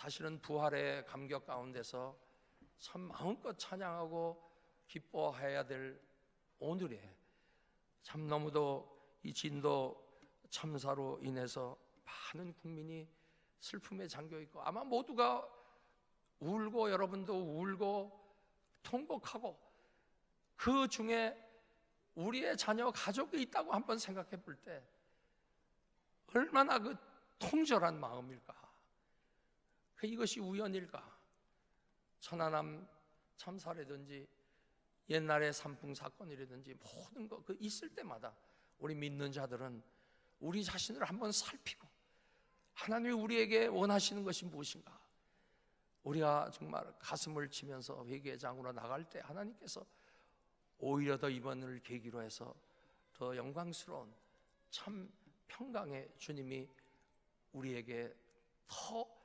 사실은 부활의 감격 가운데서 참 마음껏 찬양하고 기뻐해야 될 오늘에 참 너무도 이 진도 참사로 인해서 많은 국민이 슬픔에 잠겨있고 아마 모두가 울고 여러분도 울고 통곡하고 그 중에 우리의 자녀 가족이 있다고 한번 생각해 볼 때 얼마나 그 통절한 마음일까? 이것이 우연일까? 천안함 참사라든지 옛날의 산풍 사건이라든지 모든 거 그 있을 때마다 우리 믿는 자들은 우리 자신을 한번 살피고 하나님이 우리에게 원하시는 것이 무엇인가? 우리가 정말 가슴을 치면서 회개의 장으로 나갈 때 하나님께서 오히려 더 이번을 계기로 해서 더 영광스러운 참 평강의 주님이 우리에게 더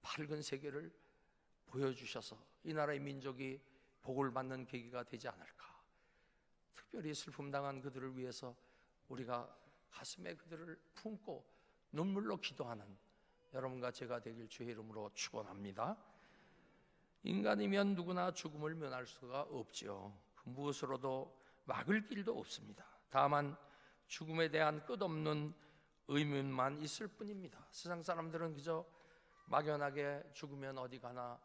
밝은 세계를 보여주셔서 이 나라의 민족이 복을 받는 계기가 되지 않을까. 특별히 슬픔 당한 그들을 위해서 우리가 가슴에 그들을 품고 눈물로 기도하는 여러분과 제가 되길 주의 이름으로 축원합니다. 인간이면 누구나 죽음을 면할 수가 없지요. 그 무엇으로도 막을 길도 없습니다. 다만 죽음에 대한 끝없는 의문만 있을 뿐입니다. 세상 사람들은 그저 막연하게 죽으면 어디 가나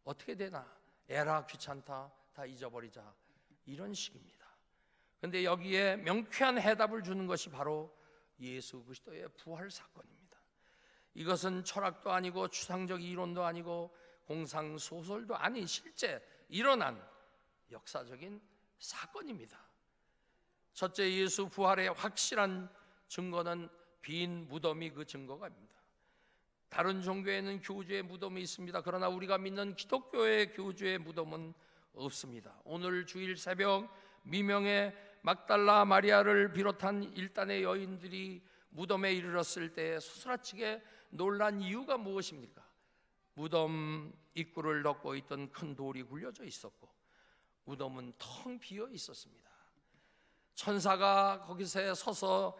어떻게 되나 에라 귀찮다 다 잊어버리자 이런 식입니다. 그런데 여기에 명쾌한 해답을 주는 것이 바로 예수 그리스도의 부활 사건입니다. 이것은 철학도 아니고 추상적 이론도 아니고 공상소설도 아닌 실제 일어난 역사적인 사건입니다. 첫째, 예수 부활의 확실한 증거는 빈 무덤이 그 증거가입니다. 다른 종교에는 교주의 무덤이 있습니다. 그러나 우리가 믿는 기독교의 교주의 무덤은 없습니다. 오늘 주일 새벽 미명에 막달라 마리아를 비롯한 일단의 여인들이 무덤에 이르렀을 때 소스라치게 놀란 이유가 무엇입니까? 무덤 입구를 덮고 있던 큰 돌이 굴려져 있었고 무덤은 텅 비어 있었습니다. 천사가 거기서 서서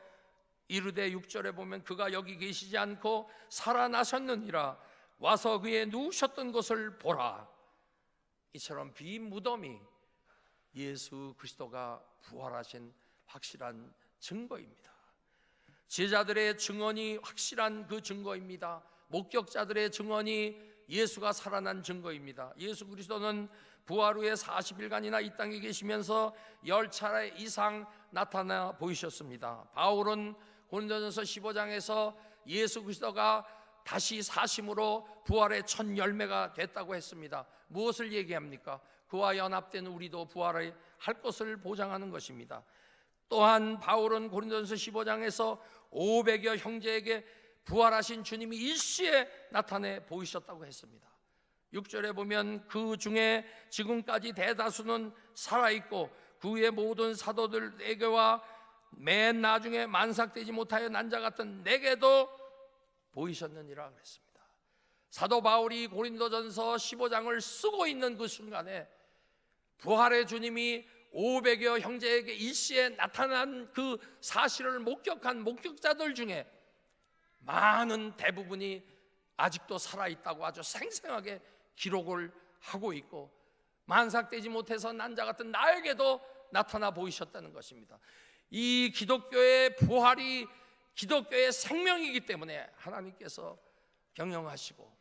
이르되 6절에 보면 그가 여기 계시지 않고 살아나셨느니라 와서 그의 누우셨던 곳을 보라. 이처럼 빈 무덤이 예수 그리스도가 부활하신 확실한 증거입니다. 제자들의 증언이 확실한 그 증거입니다. 목격자들의 증언이 예수가 살아난 증거입니다. 예수 그리스도는 부활 후에 40일간이나 이 땅에 계시면서 10차례 이상 나타나 보이셨습니다. 바울은 고린도전서 15장에서 예수 그리스도가 다시 사심으로 부활의 첫 열매가 됐다고 했습니다. 무엇을 얘기합니까? 그와 연합된 우리도 부활을 할 것을 보장하는 것입니다. 또한 바울은 고린도전서 15장에서 500여 형제에게 부활하신 주님이 일시에 나타내 보이셨다고 했습니다. 6절에 보면 그 중에 지금까지 대다수는 살아있고 그 후에 모든 사도들에게와 맨 나중에 만삭되지 못하여 난 자 같은 내게도 보이셨느니라 그랬습니다. 사도 바울이 고린도전서 15장을 쓰고 있는 그 순간에 부활의 주님이 500여 형제에게 일시에 나타난 그 사실을 목격한 목격자들 중에 많은 대부분이 아직도 살아있다고 아주 생생하게 기록을 하고 있고 만삭되지 못해서 난 자 같은 나에게도 나타나 보이셨다는 것입니다. 이 기독교의 부활이 기독교의 생명이기 때문에 하나님께서 경영하시고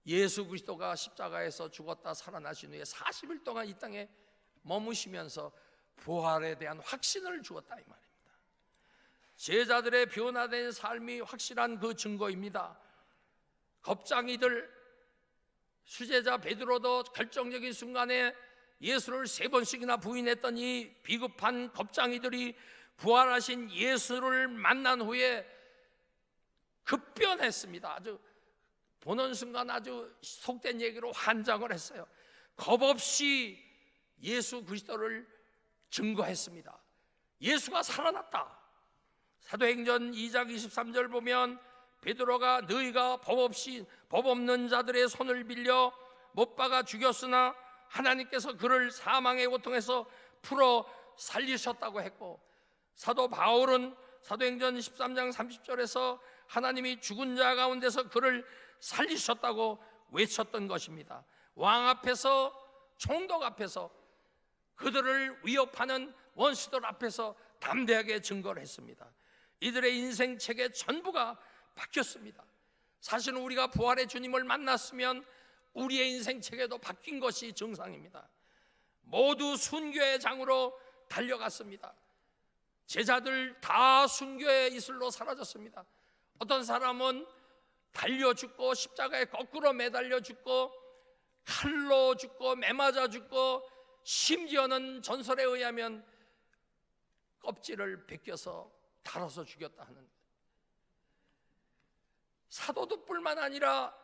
예수 그리스도가 십자가에서 죽었다 살아나신 후에 40일 동안 이 땅에 머무시면서 부활에 대한 확신을 주었다 이 말입니다. 제자들의 변화된 삶이 확실한 그 증거입니다. 겁장이들 수제자 베드로도 결정적인 순간에 예수를 3번씩이나 부인했던 이 비급한 겁장이들이 부활하신 예수를 만난 후에 급변했습니다. 아주 보는 순간 아주 속된 얘기로 환장을 했어요. 겁없이 예수 그리스도를 증거했습니다. 예수가 살아났다. 사도행전 2장 23절 보면 베드로가 너희가 법 없는 자들의 손을 빌려 못 박아 죽였으나 하나님께서 그를 사망의 고통에서 풀어 살리셨다고 했고, 사도 바울은 사도행전 13장 30절에서 하나님이 죽은 자 가운데서 그를 살리셨다고 외쳤던 것입니다. 왕 앞에서, 총독 앞에서, 그들을 위협하는 원수들 앞에서 담대하게 증거를 했습니다. 이들의 인생 책의 전부가 바뀌었습니다. 사실은 우리가 부활의 주님을 만났으면 우리의 인생 책에도 바뀐 것이 정상입니다. 모두 순교의 장으로 달려갔습니다. 제자들 다 순교의 이슬로 사라졌습니다. 어떤 사람은 달려 죽고, 십자가에 거꾸로 매달려 죽고, 칼로 죽고, 매맞아 죽고, 심지어는 전설에 의하면 껍질을 벗겨서 달아서 죽였다 하는, 사도들뿐만 아니라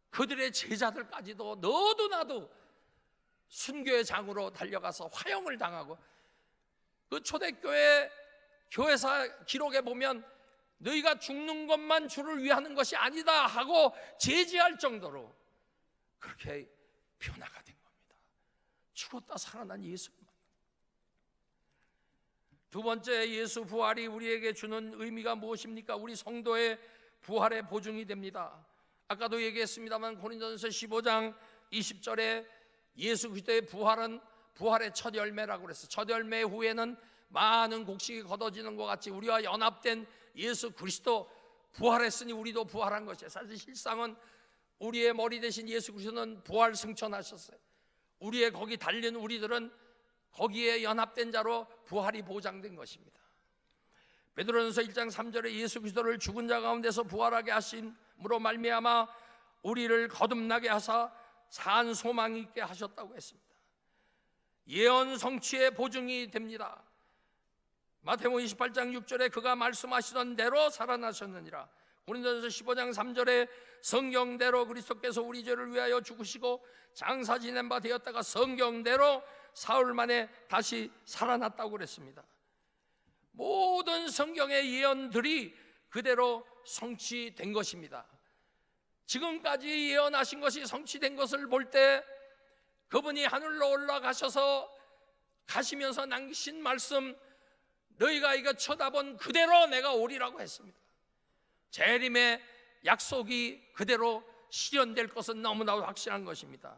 그들의 제자들까지도 너도 나도 순교의 장으로 달려가서 화형을 당하고, 그 초대교회 교회사 기록에 보면 너희가 죽는 것만 주를 위하는 것이 아니다 하고 제지할 정도로 그렇게 변화가 된 겁니다. 죽었다 살아난 예수님. 두 번째, 예수 부활이 우리에게 주는 의미가 무엇입니까? 우리 성도의 부활의 보증이 됩니다. 아까도 얘기했습니다만 고린도전서 15장 20절에 예수 그리스도의 부활은 부활의 첫 열매라고 그랬어요. 첫 열매 후에는 많은 곡식이 걷어지는 것 같이 우리와 연합된 예수 그리스도 부활했으니 우리도 부활한 것이에요. 사실 실상은 우리의 머리 대신 예수 그리스도는 부활 승천하셨어요. 우리의 거기 달린 우리들은 거기에 연합된 자로 부활이 보장된 것입니다. 베드로전서 1장 3절에 예수 그리스도를 죽은 자 가운데서 부활하게 하심으로 말미암아 우리를 거듭나게 하사 산 소망이 있게 하셨다고 했습니다. 예언 성취의 보증이 됩니다. 마태복음 28장 6절에 그가 말씀하시던 대로 살아나셨느니라. 고린도전서 15장 3절에 성경대로 그리스도께서 우리 죄를 위하여 죽으시고 장사 지낸 바 되었다가 성경대로 사흘 만에 다시 살아났다고 그랬습니다. 모든 성경의 예언들이 그대로 성취된 것입니다. 지금까지 예언하신 것이 성취된 것을 볼 때 그분이 하늘로 올라가셔서 가시면서 남기신 말씀, 너희가 이거 쳐다본 그대로 내가 오리라고 했습니다. 재림의 약속이 그대로 실현될 것은 너무나도 확실한 것입니다.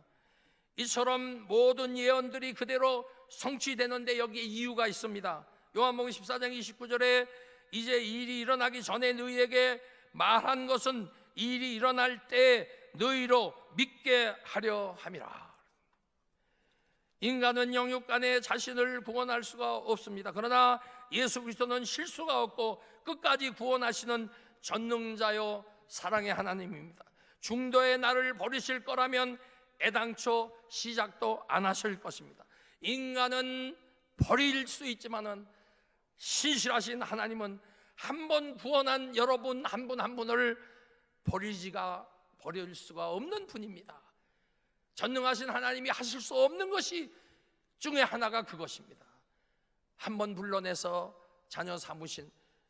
이처럼 모든 예언들이 그대로 성취되는데 여기에 이유가 있습니다. 요한복음 14장 29절에 이제 일이 일어나기 전에 너희에게 말한 것은 일이 일어날 때 너희로 믿게 하려 함이라. 인간은 영육 안에 자신을 구원할 수가 없습니다. 그러나 예수 그리스도는 실수가 없고 끝까지 구원하시는 전능자요 사랑의 하나님입니다. 중도에 나를 버리실 거라면 애당초 시작도 안 하실 것입니다. 인간은 버릴 수 있지만은 신실하신 하나님은 한 번 구원한 여러분 한 분 한 분을 버릴 수가 없는 분입니다. 전능하신 하나님이 하실 수 없는 것이 중에 하나가 그것입니다. 한 번 불러내서 자녀 삼으신,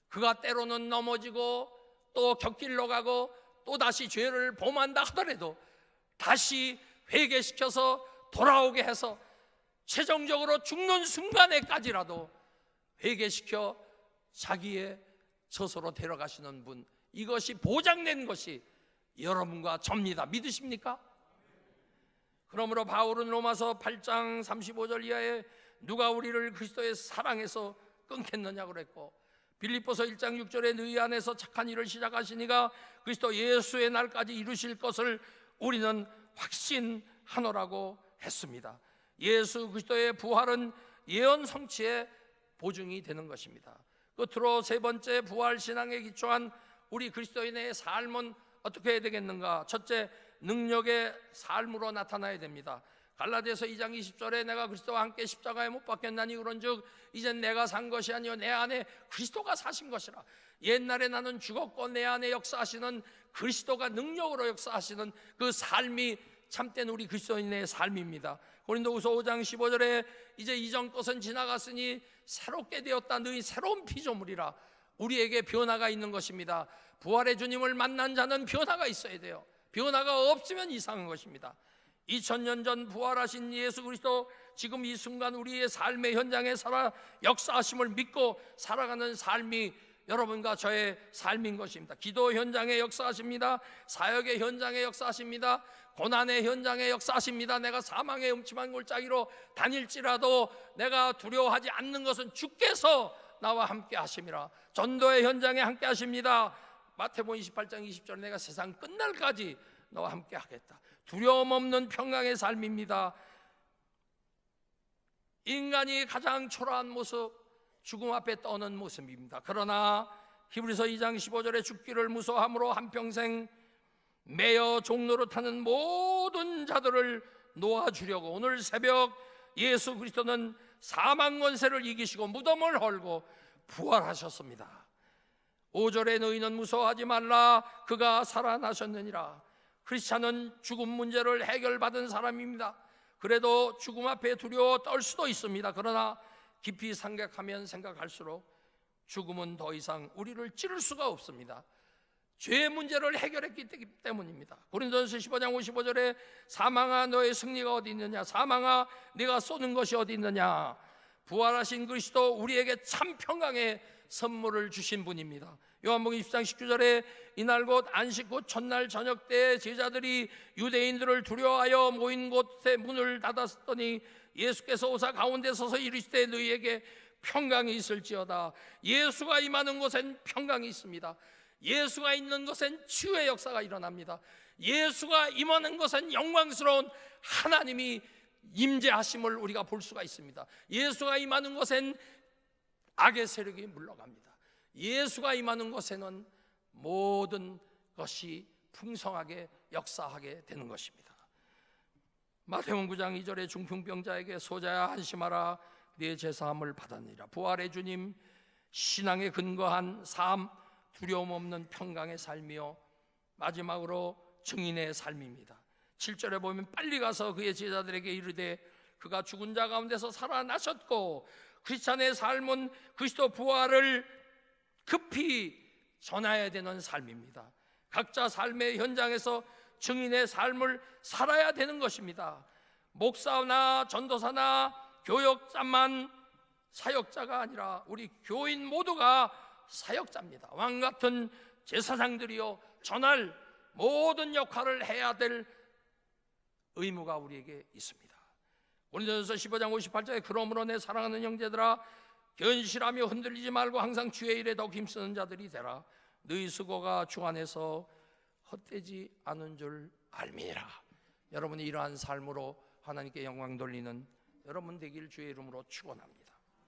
그가 때로는 넘어지고 또 곁길로 가고 또 다시 죄를 범한다 하더라도 다시 회개시켜서 돌아오게 해서 최종적으로 죽는 순간에까지라도 회개시켜 자기의 처소로 데려가시는 분, 이것이 보장된 것이 여러분과 접니다. 믿으십니까? 그러므로 바울은 로마서 8장 35절 이하에 누가 우리를 그리스도의 사랑에서 끊겠느냐고 그랬고, 빌립보서 1장 6절에 너희 안에서 착한 일을 시작하시니가 그리스도 예수의 날까지 이루실 것을 우리는 확신하노라고 했습니다. 예수 그리스도의 부활은 예언 성취의 보증이 되는 것입니다. 끝으로 세 번째, 부활 신앙에 기초한 우리 그리스도인의 삶은 어떻게 해야 되겠는가? 첫째, 능력의 삶으로 나타나야 됩니다. 갈라디아서 2장 20절에 내가 그리스도와 함께 십자가에 못 박혔나니 그런즉 이젠 내가 산 것이 아니요 내 안에 그리스도가 사신 것이라. 옛날에 나는 죽었고 내 안에 역사하시는 그리스도가 능력으로 역사하시는 그 삶이 참된 우리 그리스도인의 삶입니다. 고린도후서 5장 15절에 이제 이전 것은 지나갔으니 새롭게 되었다. 너희 새로운 피조물이라. 우리에게 변화가 있는 것입니다. 부활의 주님을 만난 자는 변화가 있어야 돼요. 변화가 없으면 이상한 것입니다. 2000년 전 부활하신 예수 그리스도, 지금 이 순간 우리의 삶의 현장에 살아 역사하심을 믿고 살아가는 삶이 여러분과 저의 삶인 것입니다. 기도 현장에 역사하십니다. 사역의 현장에 역사하십니다. 고난의 현장에 역사하십니다. 내가 사망의 음침한 골짜기로 다닐지라도 내가 두려워하지 않는 것은 주께서 나와 함께 하심이라. 전도의 현장에 함께 하십니다. 마태복음 28장 20절에 내가 세상 끝날까지 너와 함께 하겠다. 두려움 없는 평강의 삶입니다. 인간이 가장 초라한 모습, 죽음 앞에 떠는 모습입니다. 그러나 히브리서 2장 15절에 죽기를 무서워함으로 한평생 매여 종로로 타는 모든 자들을 놓아주려고 오늘 새벽 예수 그리스도는 사망 권세를 이기시고 무덤을 헐고 부활하셨습니다. 5절에 너희는 무서워하지 말라 그가 살아나셨느니라. 크리스찬은 죽음 문제를 해결받은 사람입니다. 그래도 죽음 앞에 두려워 떨 수도 있습니다. 그러나 깊이 생각하면 생각할수록 죽음은 더 이상 우리를 찌를 수가 없습니다. 죄의 문제를 해결했기 때문입니다. 고린도전서 15장 55절에 사망아 너의 승리가 어디 있느냐, 사망아 네가 쏘는 것이 어디 있느냐. 부활하신 그리스도 우리에게 참 평강의 선물을 주신 분입니다. 요한복음 20장 19절에 이날 곧 안식 곧 첫날 저녁 때 제자들이 유대인들을 두려워하여 모인 곳에 문을 닫았더니 예수께서 오사 가운데 서서 이르시되 너희에게 평강이 있을지어다. 예수가 임하는 곳엔 평강이 있습니다. 예수가 있는 곳엔 치유의 역사가 일어납니다. 예수가 임하는 곳엔 영광스러운 하나님이 임재하심을 우리가 볼 수가 있습니다. 예수가 임하는 곳엔 악의 세력이 물러갑니다. 예수가 임하는 곳에는 모든 것이 풍성하게 역사하게 되는 것입니다. 마태복음 9장 2절에 중풍병자에게 소자야 안심하라 네 제사함을 받았느니라. 부활의 주님, 신앙에 근거한 삶, 두려움 없는 평강의 삶이요 마지막으로 증인의 삶입니다. 7절에 보면 빨리 가서 그의 제자들에게 이르되 그가 죽은 자 가운데서 살아나셨고 크리스찬의 삶은 그리스도 부활을 급히 전해야 되는 삶입니다. 각자 삶의 현장에서 증인의 삶을 살아야 되는 것입니다. 목사나 전도사나 교역자만 사역자가 아니라 우리 교인 모두가 사역자입니다. 왕같은 제사장들이요 전할 모든 역할을 해야 될 의무가 우리에게 있습니다. 고린도전서 15장 58절에 그러므로 내 사랑하는 형제들아 견실하며 흔들리지 말고 항상 주의 일에 더욱 힘쓰는 자들이 되라. 너희 수고가 주 안에서 헛되지 않은 줄 알미니라. 여러분이 이러한 삶으로 하나님께 영광 돌리는 여러분 되길 주의 이름으로 축원합니다.